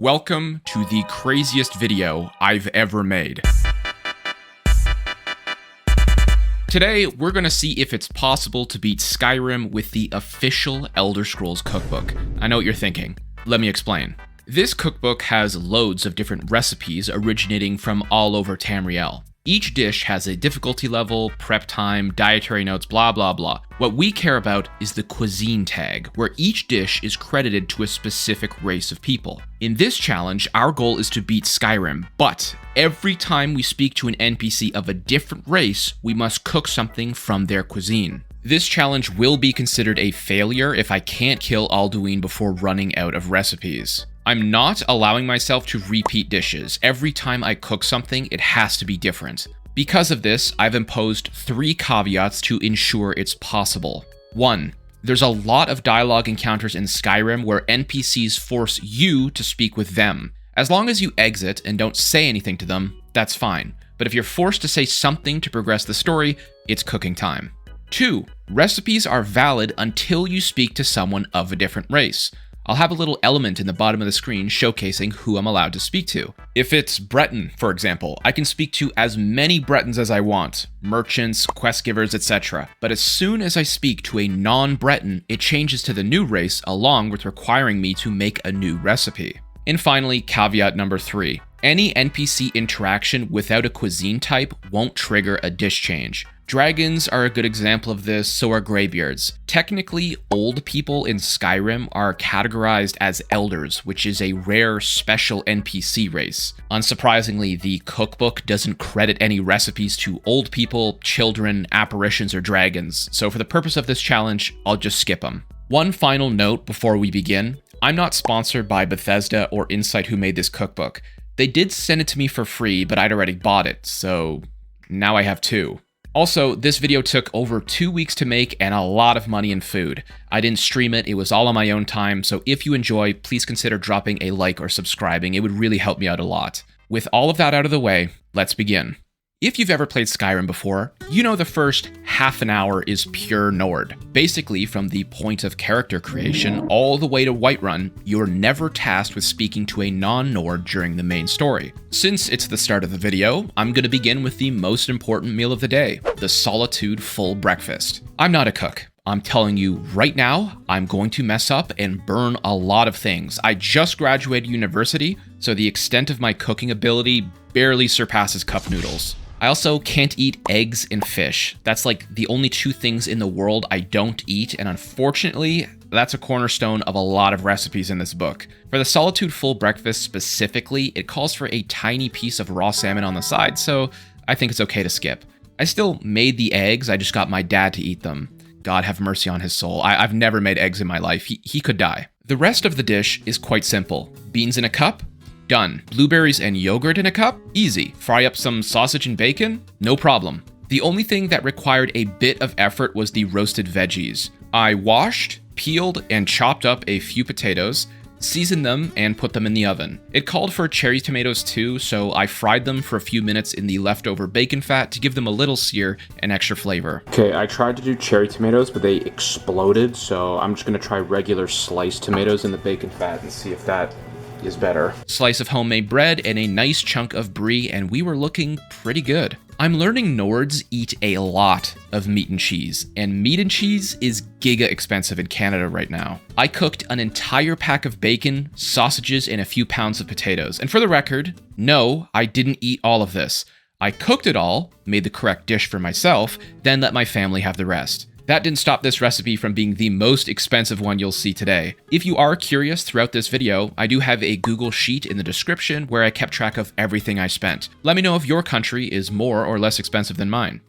Welcome to the craziest video I've ever made. Today, we're gonna see if it's possible to beat Skyrim with the official Elder Scrolls Cookbook. I know what you're thinking. Let me explain. This cookbook has loads of different recipes originating from all over Tamriel. Each dish has a difficulty level, prep time, dietary notes, blah blah blah. What we care about is the cuisine tag, where each dish is credited to a specific race of people. In this challenge, our goal is to beat Skyrim, but every time we speak to an NPC of a different race, we must cook something from their cuisine. This challenge will be considered a failure if I can't kill Alduin before running out of recipes. I'm not allowing myself to repeat dishes. Every time I cook something, it has to be different. Because of this, I've imposed 3 caveats to ensure it's possible. 1. There's a lot of dialogue encounters in Skyrim where NPCs force you to speak with them. As long as you exit and don't say anything to them, that's fine. But if you're forced to say something to progress the story, it's cooking time. 2. Recipes are valid until you speak to someone of a different race. I'll have a little element in the bottom of the screen showcasing who I'm allowed to speak to. If it's Breton, for example, I can speak to as many Bretons as I want, merchants, quest givers, etc. But as soon as I speak to a non-Breton, it changes to the new race along with requiring me to make a new recipe. And finally, caveat number 3. Any NPC interaction without a cuisine type won't trigger a dish change. Dragons are a good example of this, so are greybeards. Technically, old people in Skyrim are categorized as elders, which is a rare special NPC race. Unsurprisingly, the cookbook doesn't credit any recipes to old people, children, apparitions, or dragons, so for the purpose of this challenge, I'll just skip them. One final note before we begin. I'm not sponsored by Bethesda or Insight who made this cookbook. They did send it to me for free, but I'd already bought it, so now I have 2. Also, this video took over 2 weeks to make and a lot of money and food. I didn't stream it, it was all on my own time, so if you enjoy, please consider dropping a like or subscribing. It would really help me out a lot. With all of that out of the way, let's begin. If you've ever played Skyrim before, you know the first half an hour is pure Nord. Basically, from the point of character creation all the way to Whiterun, you're never tasked with speaking to a non-Nord during the main story. Since it's the start of the video, I'm going to begin with the most important meal of the day, the Solitude full breakfast. I'm not a cook. I'm telling you right now, I'm going to mess up and burn a lot of things. I just graduated university, so the extent of my cooking ability barely surpasses cup noodles. I also can't eat eggs and fish. That's like the only 2 things in the world I don't eat, and unfortunately, that's a cornerstone of a lot of recipes in this book. For the Solitude full breakfast specifically, it calls for a tiny piece of raw salmon on the side, so I think it's okay to skip. I still made the eggs, I just got my dad to eat them. God have mercy on his soul. I've never made eggs in my life. He could die. The rest of the dish is quite simple. Beans in a cup? Done. Blueberries and yogurt in a cup? Easy. Fry up some sausage and bacon? No problem. The only thing that required a bit of effort was the roasted veggies. I washed, peeled, and chopped up a few potatoes, seasoned them, and put them in the oven. It called for cherry tomatoes too, so I fried them for a few minutes in the leftover bacon fat to give them a little sear and extra flavor. Okay, I tried to do cherry tomatoes, but they exploded, so I'm just gonna try regular sliced tomatoes in the bacon fat and see if that is better. Slice of homemade bread and a nice chunk of brie, and we were looking pretty good. I'm learning Nords eat a lot of meat and cheese, and meat and cheese is giga expensive in Canada right now. I cooked an entire pack of bacon, sausages, and a few pounds of potatoes. And for the record, no, I didn't eat all of this. I cooked it all, made the correct dish for myself, then let my family have the rest. That didn't stop this recipe from being the most expensive one you'll see today. If you are curious throughout this video, I do have a Google Sheet in the description where I kept track of everything I spent. Let me know if your country is more or less expensive than mine.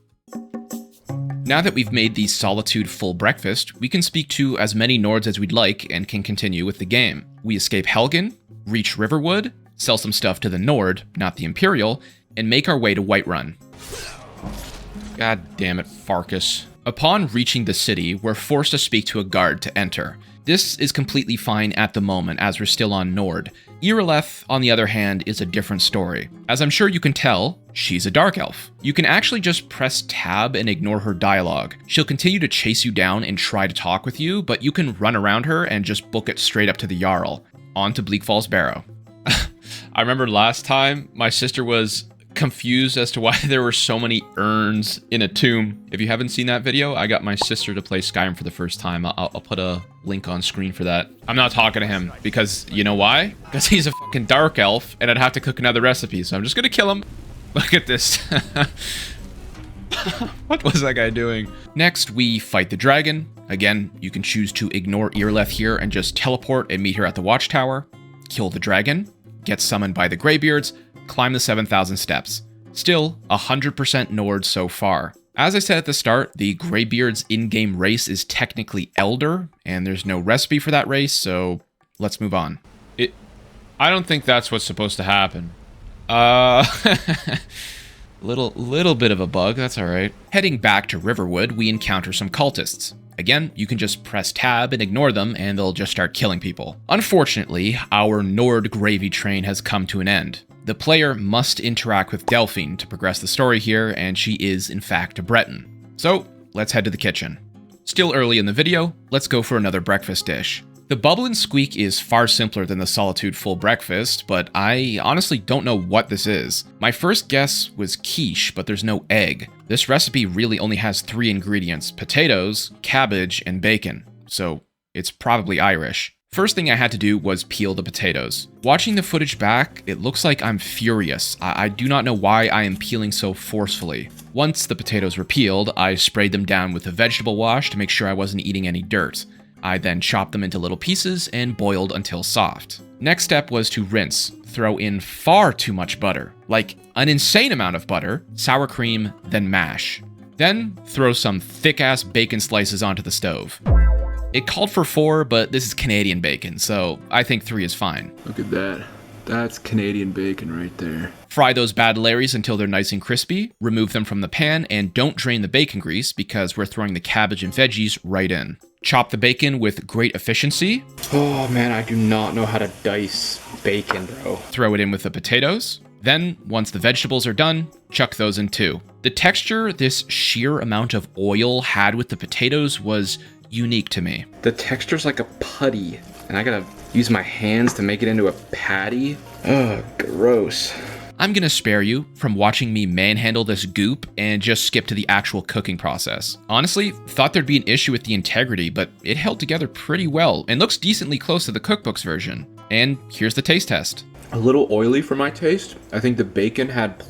Now that we've made the Solitude full breakfast, we can speak to as many Nords as we'd like and can continue with the game. We escape Helgen, reach Riverwood, sell some stuff to the Nord, not the Imperial, and make our way to Whiterun. God damn it, Farkas. Upon reaching the city, we're forced to speak to a guard to enter. This is completely fine at the moment, as we're still on Nord. Irileth, on the other hand, is a different story. As I'm sure you can tell, she's a dark elf. You can actually just press tab and ignore her dialogue. She'll continue to chase you down and try to talk with you, but you can run around her and just book it straight up to the Jarl. On to Bleak Falls Barrow. I remember last time my sister was confused as to why there were so many urns in a tomb. If you haven't seen that video, I got my sister to play Skyrim for the first time. I'll put a link on screen for that. I'm not talking to him because you know why? Because he's a fucking dark elf and I'd have to cook another recipe. So I'm just gonna kill him. Look at this. What was that guy doing? Next, we fight the dragon. Again, you can choose to ignore Earleth here and just teleport and meet her at the watchtower. Kill the dragon. Get summoned by the Greybeards. Climb the 7,000 steps. Still, 100% Nord so far. As I said at the start, the Greybeards' in-game race is technically Elder, and there's no recipe for that race, so let's move on. I don't think that's what's supposed to happen. Little bit of a bug, that's alright. Heading back to Riverwood, we encounter some cultists. Again, you can just press tab and ignore them, and they'll just start killing people. Unfortunately, our Nord gravy train has come to an end. The player must interact with Delphine to progress the story here, and she is, in fact, a Breton. So, let's head to the kitchen. Still early in the video, let's go for another breakfast dish. The Bubble and Squeak is far simpler than the Solitude full breakfast, but I honestly don't know what this is. My first guess was quiche, but there's no egg. This recipe really only has 3 ingredients: potatoes, cabbage, and bacon. So, it's probably Irish. First thing I had to do was peel the potatoes. Watching the footage back, it looks like I'm furious. I do not know why I am peeling so forcefully. Once the potatoes were peeled, I sprayed them down with a vegetable wash to make sure I wasn't eating any dirt. I then chopped them into little pieces and boiled until soft. Next step was to rinse. Throw in far too much butter, like an insane amount of butter, sour cream, then mash. Then throw some thick-ass bacon slices onto the stove. It called for 4, but this is Canadian bacon, so I think 3 is fine. Look at that. That's Canadian bacon right there. Fry those bad Larrys until they're nice and crispy, remove them from the pan, and don't drain the bacon grease because we're throwing the cabbage and veggies right in. Chop the bacon with great efficiency. Oh man, I do not know how to dice bacon, bro. Throw it in with the potatoes. Then, once the vegetables are done, chuck those in too. The texture this sheer amount of oil had with the potatoes was unique to me. The texture's like a putty, and I gotta use my hands to make it into a patty. Ugh, gross. I'm gonna spare you from watching me manhandle this goop and just skip to the actual cooking process. Honestly, thought there'd be an issue with the integrity, but it held together pretty well and looks decently close to the cookbook's version. And here's the taste test. A little oily for my taste. I think the bacon had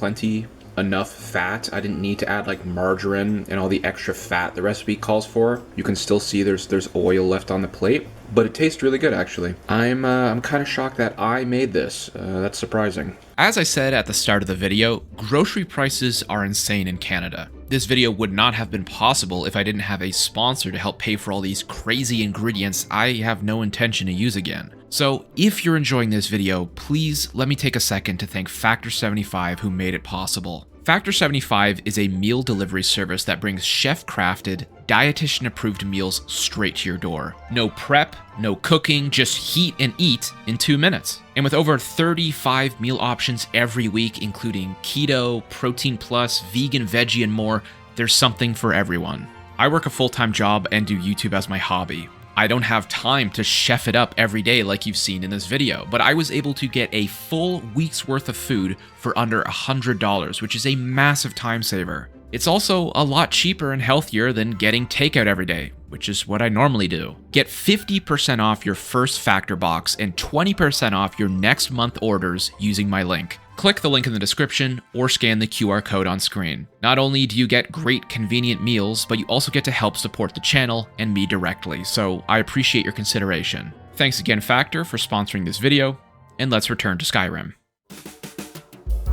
enough fat. I didn't need to add like margarine and all the extra fat the recipe calls for. You can still see there's oil left on the plate, but it tastes really good actually. I'm kind of shocked that I made this. That's surprising. As I said at the start of the video, grocery prices are insane in Canada. This video would not have been possible if I didn't have a sponsor to help pay for all these crazy ingredients I have no intention to use again. So if you're enjoying this video, please let me take a second to thank Factor75 who made it possible. Factor75 is a meal delivery service that brings chef-crafted, dietitian-approved meals straight to your door. No prep, no cooking, just heat and eat in 2 minutes. And with over 35 meal options every week, including keto, protein plus, vegan, veggie, and more, there's something for everyone. I work a full-time job and do YouTube as my hobby. I don't have time to chef it up every day like you've seen in this video, but I was able to get a full week's worth of food for under $100, which is a massive time saver. It's also a lot cheaper and healthier than getting takeout every day, which is what I normally do. Get 50% off your first Factor box and 20% off your next month orders using my link. Click the link in the description or scan the QR code on screen. Not only do you get great convenient meals, but you also get to help support the channel and me directly, so I appreciate your consideration. Thanks again Factor for sponsoring this video, and let's return to Skyrim.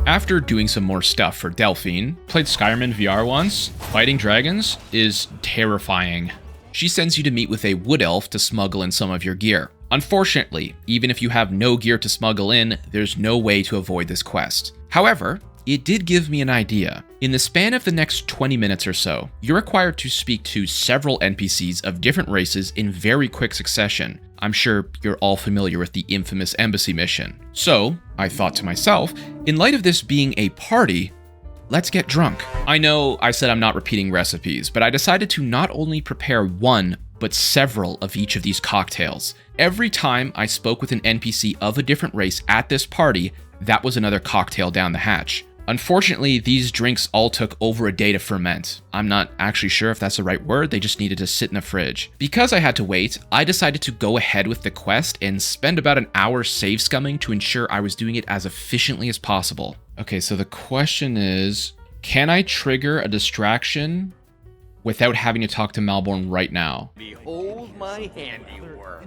After doing some more stuff for Delphine, played Skyrim in VR once, fighting dragons is terrifying. She sends you to meet with a wood elf to smuggle in some of your gear. Unfortunately, even if you have no gear to smuggle in, there's no way to avoid this quest. However, it did give me an idea. In the span of the next 20 minutes or so, you're required to speak to several NPCs of different races in very quick succession. I'm sure you're all familiar with the infamous embassy mission. So, I thought to myself, in light of this being a party, let's get drunk. I know I said I'm not repeating recipes, but I decided to not only prepare one, but several of each of these cocktails. Every time I spoke with an NPC of a different race at this party, that was another cocktail down the hatch. Unfortunately, these drinks all took over a day to ferment. I'm not actually sure if that's the right word, they just needed to sit in the fridge. Because I had to wait, I decided to go ahead with the quest and spend about an hour save scumming to ensure I was doing it as efficiently as possible. Okay, so the question is, can I trigger a distraction without having to talk to Malborn right now? Behold my handiwork.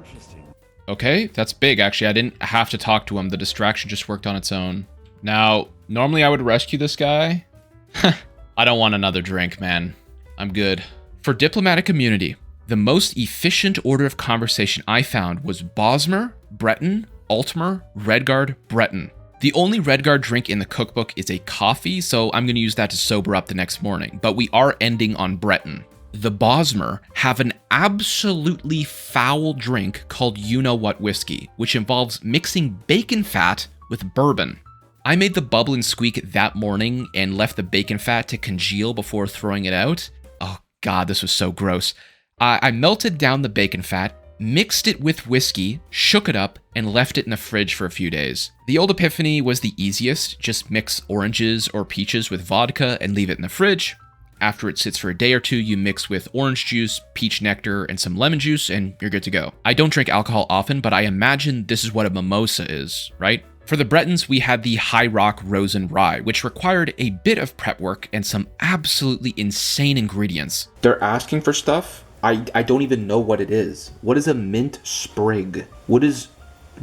Okay, that's big actually. I didn't have to talk to him, the distraction just worked on its own. Now, normally I would rescue this guy. I don't want another drink, man. I'm good. For diplomatic immunity, the most efficient order of conversation I found was Bosmer, Breton, Altmer, Redguard, Breton. The only Redguard drink in the cookbook is a coffee, so I'm going to use that to sober up the next morning, but we are ending on Breton. The Bosmer have an absolutely foul drink called you-know-what whiskey, which involves mixing bacon fat with bourbon. I made the bubble and Squeak that morning and left the bacon fat to congeal before throwing it out. Oh god, this was so gross. I melted down the bacon fat, mixed it with whiskey, shook it up, and left it in the fridge for a few days. The old epiphany was the easiest. Just mix oranges or peaches with vodka and leave it in the fridge. After it sits for a day or two, you mix with orange juice, peach nectar, and some lemon juice, and you're good to go. I don't drink alcohol often, but I imagine this is what a mimosa is, right? For the Bretons, we had the High Rock Rose and Rye, which required a bit of prep work and some absolutely insane ingredients. They're asking for stuff. I don't even know what it is. What is a mint sprig? What is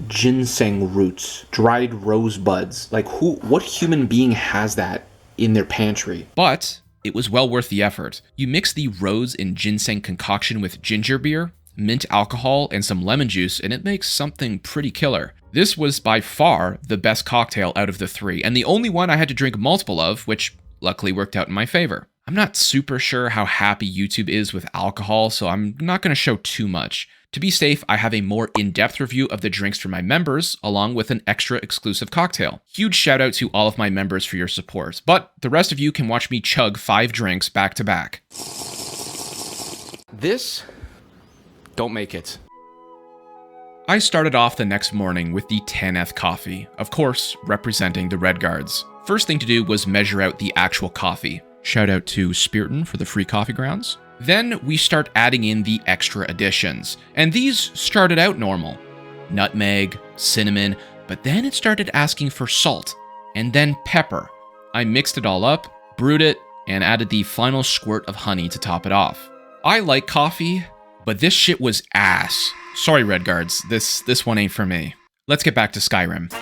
ginseng roots? Dried rosebuds? Like what human being has that in their pantry? But it was well worth the effort. You mix the rose and ginseng concoction with ginger beer, mint alcohol, and some lemon juice, and it makes something pretty killer. This was by far the best cocktail out of the three, and the only one I had to drink multiple of, which luckily worked out in my favor. I'm not super sure how happy YouTube is with alcohol, so I'm not going to show too much. To be safe, I have a more in-depth review of the drinks for my members, along with an extra exclusive cocktail. Huge shout out to all of my members for your support, but the rest of you can watch me chug 5 drinks back to back. This? Don't make it. I started off the next morning with the 10th coffee, of course, representing the Redguards. First thing to do was measure out the actual coffee. Shout out to Spiriton for the free coffee grounds. Then we start adding in the extra additions, and these started out normal. Nutmeg, cinnamon, but then it started asking for salt, and then pepper. I mixed it all up, brewed it, and added the final squirt of honey to top it off. I like coffee, but this shit was ass. Sorry, Redguards, this one ain't for me. Let's get back to Skyrim.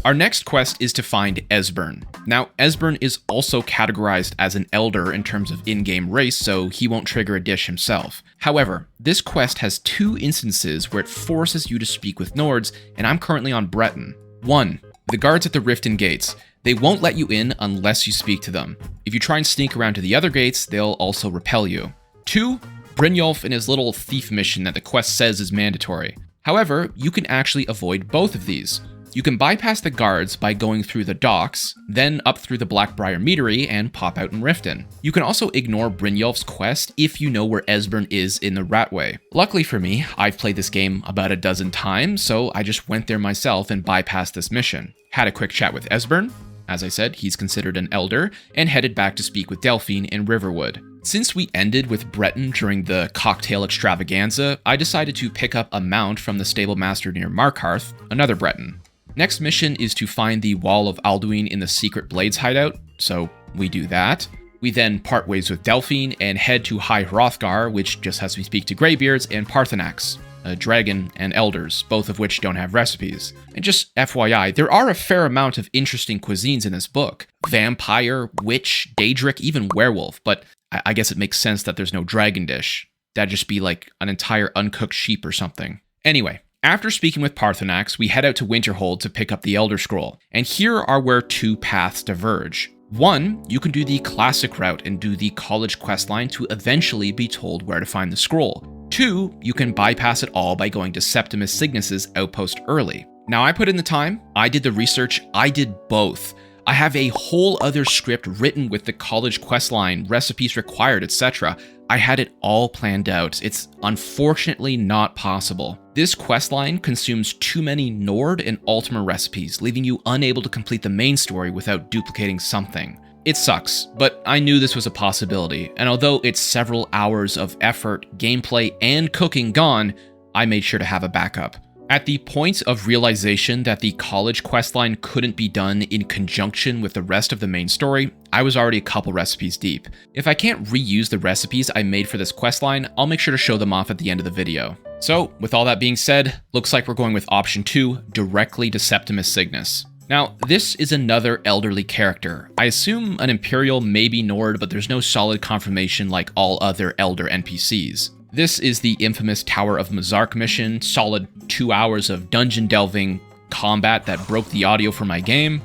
Our next quest is to find Esbern. Now, Esbern is also categorized as an elder in terms of in-game race, so he won't trigger a dish himself. However, this quest has 2 instances where it forces you to speak with Nords, and I'm currently on Breton. 1. The guards at the Riften gates. They won't let you in unless you speak to them. If you try and sneak around to the other gates, they'll also repel you. 2. Brynjolf and his little thief mission that the quest says is mandatory. However, you can actually avoid both of these. You can bypass the guards by going through the docks, then up through the Blackbriar Meadery and pop out in Riften. You can also ignore Brynjolf's quest if you know where Esbern is in the Ratway. Luckily for me, I've played this game about a dozen times, so I just went there myself and bypassed this mission. Had a quick chat with Esbern. As I said, he's considered an elder, and headed back to speak with Delphine in Riverwood. Since we ended with Breton during the cocktail extravaganza, I decided to pick up a mount from the stable master near Markarth, another Breton. Next mission is to find the Wall of Alduin in the Secret Blades hideout, so we do that. We then part ways with Delphine and head to High Hrothgar, which just has me speak to Greybeards and Parthenax, a dragon and elders, both of which don't have recipes. And just FYI, there are a fair amount of interesting cuisines in this book. Vampire, witch, daedric, even werewolf, but I guess it makes sense that there's no dragon dish. That'd just be like an entire uncooked sheep or something. Anyway, after speaking with Parthenax, we head out to Winterhold to pick up the Elder Scroll. And here are where 2 paths diverge. 1, you can do the classic route and do the college questline to eventually be told where to find the scroll. 2, you can bypass it all by going to Septimus Cygnus's outpost early. Now, I put in the time, I did the research, I did both. I have a whole other script written with the college questline, recipes required, etc. I had it all planned out. It's unfortunately not possible. This questline consumes too many Nord and Ultima recipes, leaving you unable to complete the main story without duplicating something. It sucks, but I knew this was a possibility, and although it's several hours of effort, gameplay, and cooking gone, I made sure to have a backup. At the point of realization that the college questline couldn't be done in conjunction with the rest of the main story, I was already a couple recipes deep. If I can't reuse the recipes I made for this questline, I'll make sure to show them off at the end of the video. So, with all that being said, looks like we're going with option 2, directly to Septimus Cygnus. Now, this is another elderly character. I assume an Imperial, maybe Nord, but there's no solid confirmation like all other Elder NPCs. This is the infamous Tower of Mazark mission, solid 2 hours of dungeon delving combat that broke the audio for my game.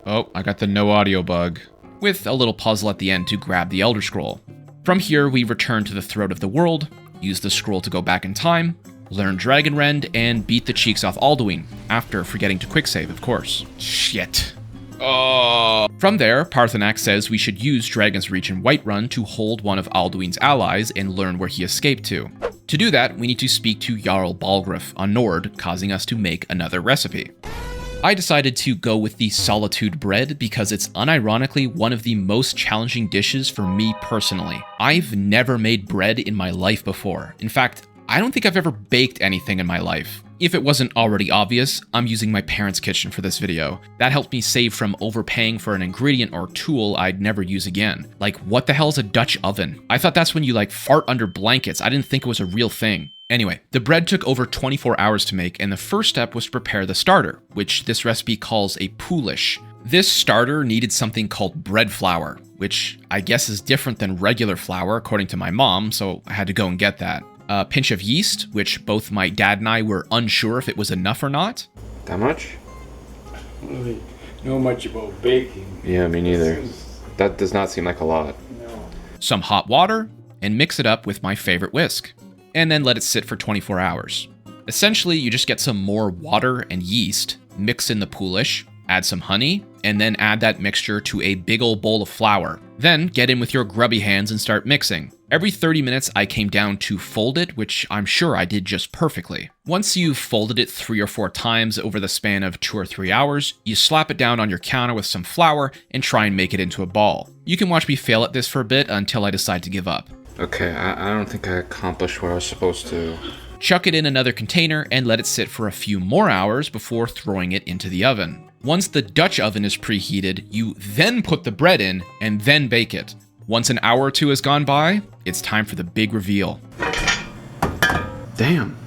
Oh, I got the no audio bug. With a little puzzle at the end to grab the Elder Scroll. From here, we return to the Throat of the World, use the scroll to go back in time, learn Dragon Rend, and beat the cheeks off Alduin, after forgetting to quick save, of course. Shit. Oh. From there, Parthenax says we should use Dragon's Reach and Whiterun to hold one of Alduin's allies and learn where he escaped to. To do that, we need to speak to Jarl Balgruuf on Nord, causing us to make another recipe. I decided to go with the Solitude Bread because it's unironically one of the most challenging dishes for me personally. I've never made bread in my life before. In fact, I don't think I've ever baked anything in my life. If it wasn't already obvious, I'm using my parents' kitchen for this video. That helped me save from overpaying for an ingredient or tool I'd never use again. Like, what the hell is a Dutch oven? I thought that's when you like fart under blankets. I didn't think it was a real thing. Anyway, the bread took over 24 hours to make, and the first step was to prepare the starter, which this recipe calls a poolish. This starter needed something called bread flour, which I guess is different than regular flour according to my mom, so I had to go and get that. A pinch of yeast, which both my dad and I were unsure if it was enough or not. That much? I don't really know much about baking. Yeah, me neither. That does not seem like a lot. No. Some hot water, and mix it up with my favorite whisk. And then let it sit for 24 hours. Essentially, you just get some more water and yeast, mix in the poolish, add some honey, and then add that mixture to a big old bowl of flour. Then get in with your grubby hands and start mixing. Every 30 minutes I came down to fold it, which I'm sure I did just perfectly. Once you've folded it 3 or 4 times over the span of 2 or 3 hours, you slap it down on your counter with some flour and try and make it into a ball. You can watch me fail at this for a bit until I decide to give up. Okay, I don't think I accomplished what I was supposed to. Chuck it in another container and let it sit for a few more hours before throwing it into the oven. Once the Dutch oven is preheated, you then put the bread in and then bake it. Once an hour or 2 has gone by, it's time for the big reveal. Damn,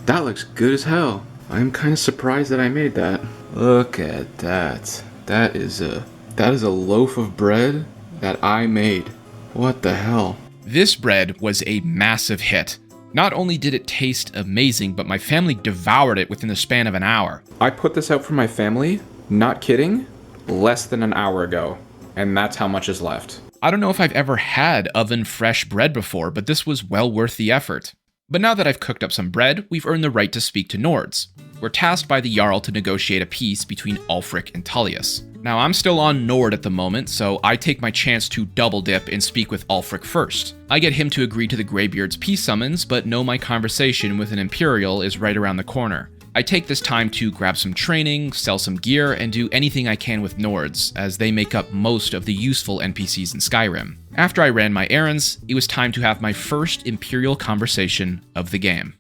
that looks good as hell. I'm kind of surprised that I made that. Look at that. That is a loaf of bread that I made. What the hell? This bread was a massive hit. Not only did it taste amazing, but my family devoured it within the span of an hour. I put this out for my family, not kidding, less than an hour ago. And that's how much is left. I don't know if I've ever had oven fresh bread before, but this was well worth the effort. But now that I've cooked up some bread, we've earned the right to speak to Nords. We're tasked by the Jarl to negotiate a peace between Ulfric and Tullius. Now, I'm still on Nord at the moment, so I take my chance to double dip and speak with Ulfric first. I get him to agree to the Greybeard's peace summons, but know my conversation with an Imperial is right around the corner. I take this time to grab some training, sell some gear, and do anything I can with Nords, as they make up most of the useful NPCs in Skyrim. After I ran my errands, it was time to have my first Imperial conversation of the game.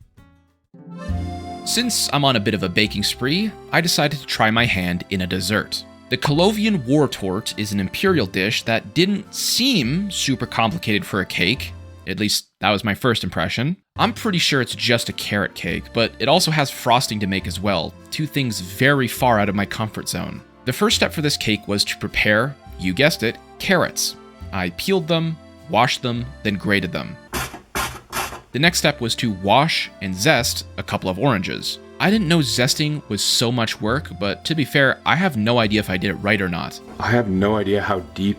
Since I'm on a bit of a baking spree, I decided to try my hand in a dessert. The Colovian War Torte is an Imperial dish that didn't seem super complicated for a cake. At least, that was my first impression. I'm pretty sure it's just a carrot cake, but it also has frosting to make as well, 2 things very far out of my comfort zone. The first step for this cake was to prepare, you guessed it, carrots. I peeled them, washed them, then grated them. The next step was to wash and zest a couple of oranges. I didn't know zesting was so much work, but to be fair, I have no idea if I did it right or not. I have no idea how deep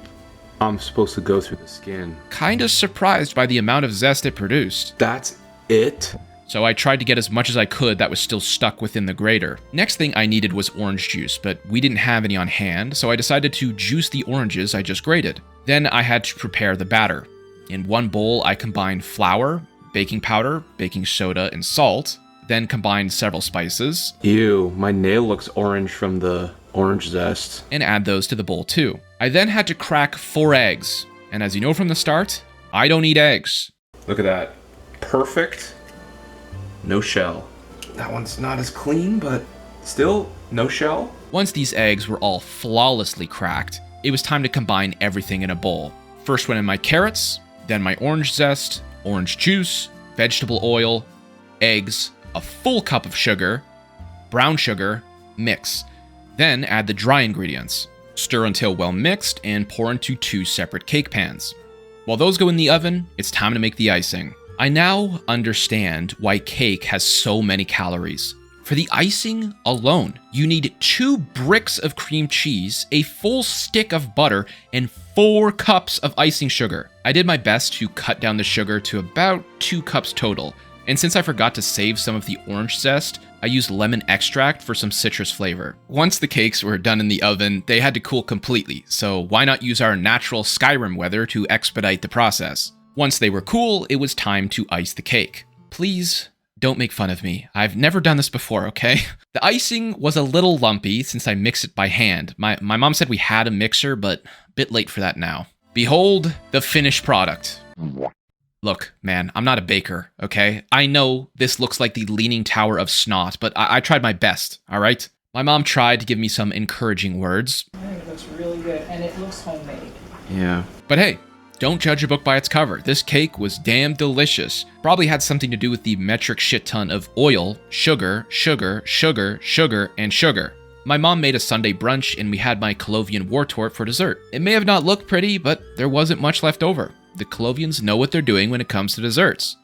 I'm supposed to go through the skin. Kinda surprised by the amount of zest it produced. That's it? So I tried to get as much as I could that was still stuck within the grater. Next thing I needed was orange juice, but we didn't have any on hand, so I decided to juice the oranges I just grated. Then I had to prepare the batter. In one bowl, I combined flour, baking powder, baking soda, and salt, then combined several spices. Ew, my nail looks orange from the orange zest. And add those to the bowl too. I then had to crack 4 eggs. And as you know from the start, I don't eat eggs. Look at that. Perfect. No shell. That one's not as clean, but still no shell. Once these eggs were all flawlessly cracked, it was time to combine everything in a bowl. First went in my carrots, then my orange zest, orange juice, vegetable oil, eggs, a full cup of sugar, brown sugar, mix. Then add the dry ingredients. Stir until well mixed and pour into 2 separate cake pans. While those go in the oven, it's time to make the icing. I now understand why cake has so many calories. For the icing alone, you need 2 bricks of cream cheese, a full stick of butter, and 4 cups of icing sugar. I did my best to cut down the sugar to about 2 cups total, and since I forgot to save some of the orange zest, I used lemon extract for some citrus flavor. Once the cakes were done in the oven, they had to cool completely, so why not use our natural Skyrim weather to expedite the process? Once they were cool, it was time to ice the cake. Please don't make fun of me. I've never done this before, okay? The icing was a little lumpy since I mixed it by hand. My mom said we had a mixer, but a bit late for that now. Behold the finished product. Look, man, I'm not a baker, okay? I know this looks like the Leaning Tower of Snot, but I tried my best, all right? My mom tried to give me some encouraging words. I think it looks really good, and it looks homemade. Yeah. But hey, don't judge a book by its cover. This cake was damn delicious. Probably had something to do with the metric shit ton of oil, sugar, sugar, sugar, sugar, and sugar. My mom made a Sunday brunch and we had my Colovian War Torte for dessert. It may have not looked pretty, but there wasn't much left over. The Colovians know what they're doing when it comes to desserts.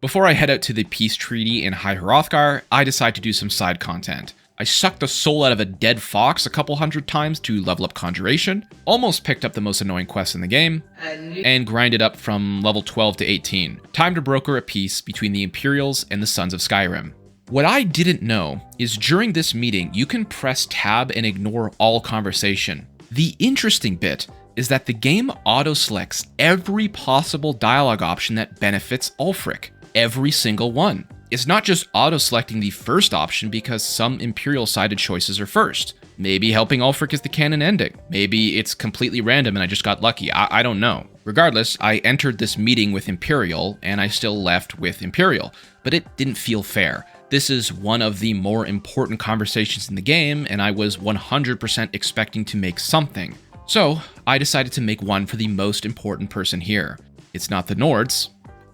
Before I head out to the peace treaty in High Hrothgar, I decide to do some side content. I sucked the soul out of a dead fox a couple hundred times to level up Conjuration, almost picked up the most annoying quest in the game, and grinded up from level 12 to 18. Time to broker a peace between the Imperials and the Sons of Skyrim. What I didn't know is during this meeting, you can press tab and ignore all conversation. The interesting bit is that the game auto-selects every possible dialogue option that benefits Ulfric. Every single one. It's not just auto-selecting the first option because some Imperial-sided choices are first. Maybe helping Ulfric is the canon ending. Maybe it's completely random and I just got lucky. I don't know. Regardless, I entered this meeting with Imperial and I still left with Imperial, but it didn't feel fair. This is one of the more important conversations in the game and I was 100% expecting to make something. So I decided to make one for the most important person here. It's not the Nords.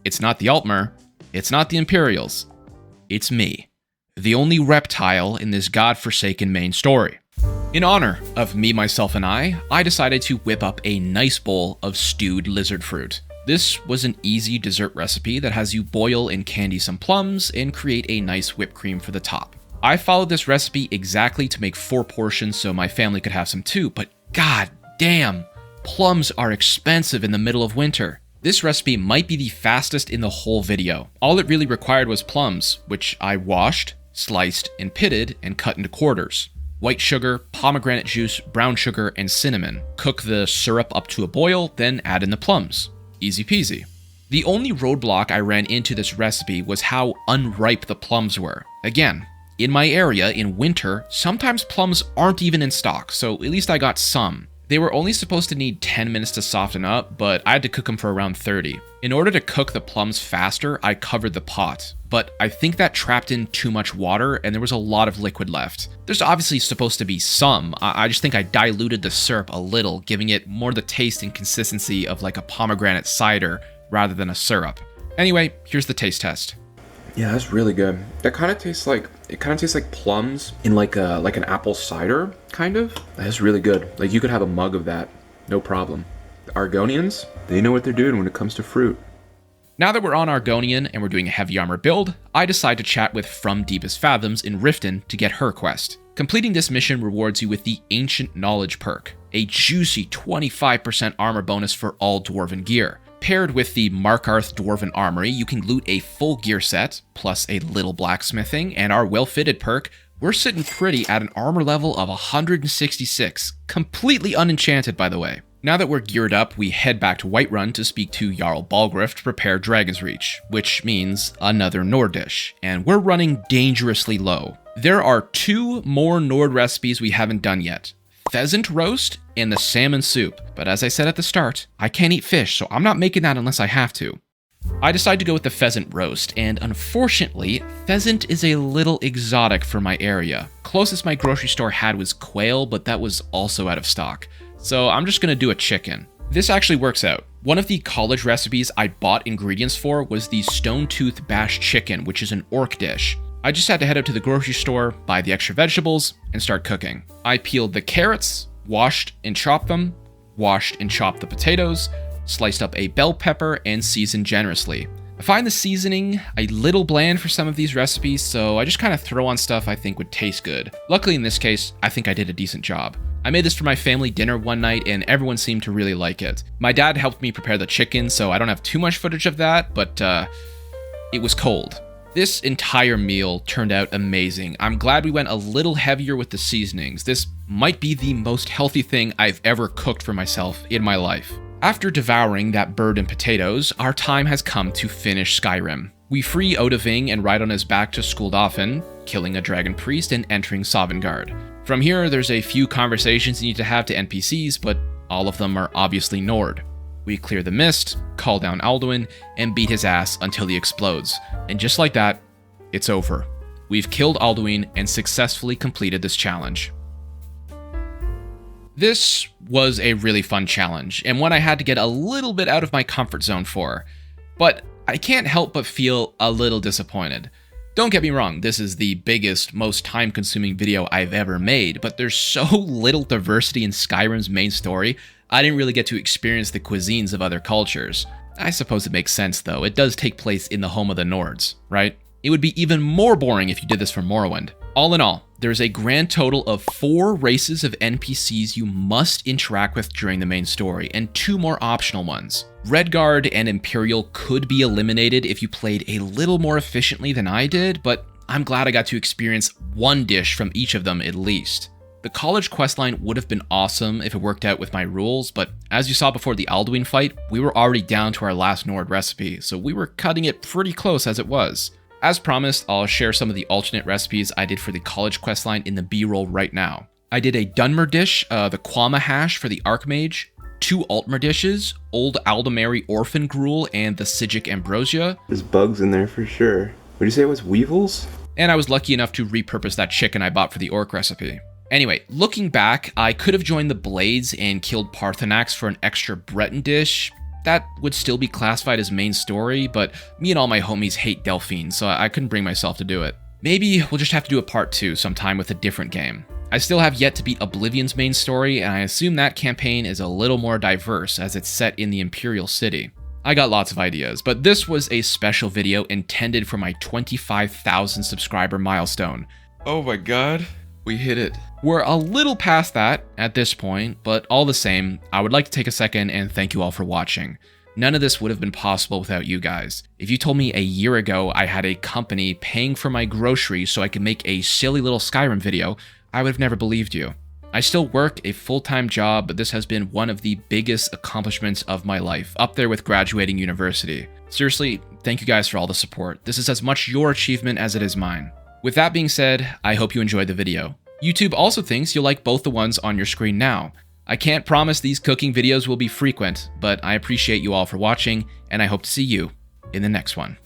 It's not the Altmer. It's not the Imperials. It's me, the only reptile in this godforsaken main story. In honor of me, myself, and I decided to whip up a nice bowl of stewed lizard fruit. This was an easy dessert recipe that has you boil and candy some plums and create a nice whipped cream for the top. I followed this recipe exactly to make 4 portions so my family could have some too, but god damn, plums are expensive in the middle of winter. This recipe might be the fastest in the whole video. All it really required was plums, which I washed, sliced, and pitted, and cut into quarters. White sugar, pomegranate juice, brown sugar, and cinnamon. Cook the syrup up to a boil, then add in the plums. Easy peasy. The only roadblock I ran into this recipe was how unripe the plums were. Again, in my area, in winter, sometimes plums aren't even in stock, so at least I got some. They were only supposed to need 10 minutes to soften up, but I had to cook them for around 30. In order to cook the plums faster, I covered the pot, but I think that trapped in too much water and there was a lot of liquid left. There's obviously supposed to be some, I just think I diluted the syrup a little, giving it more the taste and consistency of like a pomegranate cider rather than a syrup. Anyway, here's the taste test. Yeah, that's really good. That kind of tastes like plums in like an apple cider, kind of. That's really good. Like you could have a mug of that, no problem. The Argonians, they know what they're doing when it comes to fruit. Now that we're on Argonian and we're doing a heavy armor build, I decide to chat with From Deepest Fathoms in Riften to get her quest. Completing this mission rewards you with the Ancient Knowledge perk, a juicy 25% armor bonus for all Dwarven gear. Paired with the Markarth Dwarven Armory, you can loot a full gear set, plus a little blacksmithing, and our well-fitted perk, we're sitting pretty at an armor level of 166, completely unenchanted by the way. Now that we're geared up, we head back to Whiterun to speak to Jarl Balgriff to prepare Dragon's Reach, which means another Nord dish, and we're running dangerously low. There are 2 more Nord recipes we haven't done yet. Pheasant Roast and the Salmon Soup, but as I said at the start, I can't eat fish, so I'm not making that unless I have to. I decided to go with the Pheasant Roast, and unfortunately, pheasant is a little exotic for my area. Closest my grocery store had was quail, but that was also out of stock. So I'm just gonna do a chicken. This actually works out. One of the college recipes I bought ingredients for was the Stone Tooth Bashed Chicken, which is an orc dish. I just had to head out to the grocery store, buy the extra vegetables, and start cooking. I peeled the carrots, washed and chopped them, washed and chopped the potatoes, sliced up a bell pepper, and seasoned generously. I find the seasoning a little bland for some of these recipes, so I just kind of throw on stuff I think would taste good. Luckily in this case, I think I did a decent job. I made this for my family dinner one night and everyone seemed to really like it. My dad helped me prepare the chicken, so I don't have too much footage of that, but it was cold. This entire meal turned out amazing. I'm glad we went a little heavier with the seasonings. This might be the most healthy thing I've ever cooked for myself in my life. After devouring that bird and potatoes, our time has come to finish Skyrim. We free Odahviing and ride on his back to Skuldafn, killing a dragon priest and entering Sovngarde. From here, there's a few conversations you need to have to NPCs, but all of them are obviously Nord. We clear the mist, call down Alduin, and beat his ass until he explodes. And just like that, it's over. We've killed Alduin and successfully completed this challenge. This was a really fun challenge, and one I had to get a little bit out of my comfort zone for. But I can't help but feel a little disappointed. Don't get me wrong, this is the biggest, most time-consuming video I've ever made, but there's so little diversity in Skyrim's main story, I didn't really get to experience the cuisines of other cultures. I suppose it makes sense though, it does take place in the home of the Nords, right? It would be even more boring if you did this for Morrowind. All in all, there's a grand total of 4 races of NPCs you must interact with during the main story, and 2 more optional ones. Redguard and Imperial could be eliminated if you played a little more efficiently than I did, but I'm glad I got to experience one dish from each of them at least. The college questline would have been awesome if it worked out with my rules, but as you saw before the Alduin fight, we were already down to our last Nord recipe, so we were cutting it pretty close as it was. As promised, I'll share some of the alternate recipes I did for the college questline in the B-roll right now. I did a Dunmer dish, the Quama hash for the Archmage, 2 Altmer dishes, Old Aldemary Orphan Gruel, and the Sigic Ambrosia. There's bugs in there for sure. What'd you say it was, weevils? And I was lucky enough to repurpose that chicken I bought for the orc recipe. Anyway, looking back, I could have joined the Blades and killed Parthenax for an extra Breton dish. That would still be classified as main story, but me and all my homies hate Delphine, so I couldn't bring myself to do it. Maybe we'll just have to do a part 2 sometime with a different game. I still have yet to beat Oblivion's main story, and I assume that campaign is a little more diverse as it's set in the Imperial City. I got lots of ideas, but this was a special video intended for my 25,000 subscriber milestone. Oh my god, we hit it. We're a little past that at this point, but all the same, I would like to take a second and thank you all for watching. None of this would have been possible without you guys. If you told me a year ago I had a company paying for my groceries so I could make a silly little Skyrim video, I would have never believed you. I still work a full-time job, but this has been one of the biggest accomplishments of my life, up there with graduating university. Seriously, thank you guys for all the support. This is as much your achievement as it is mine. With that being said, I hope you enjoyed the video. YouTube also thinks you'll like both the ones on your screen now. I can't promise these cooking videos will be frequent, but I appreciate you all for watching, and I hope to see you in the next one.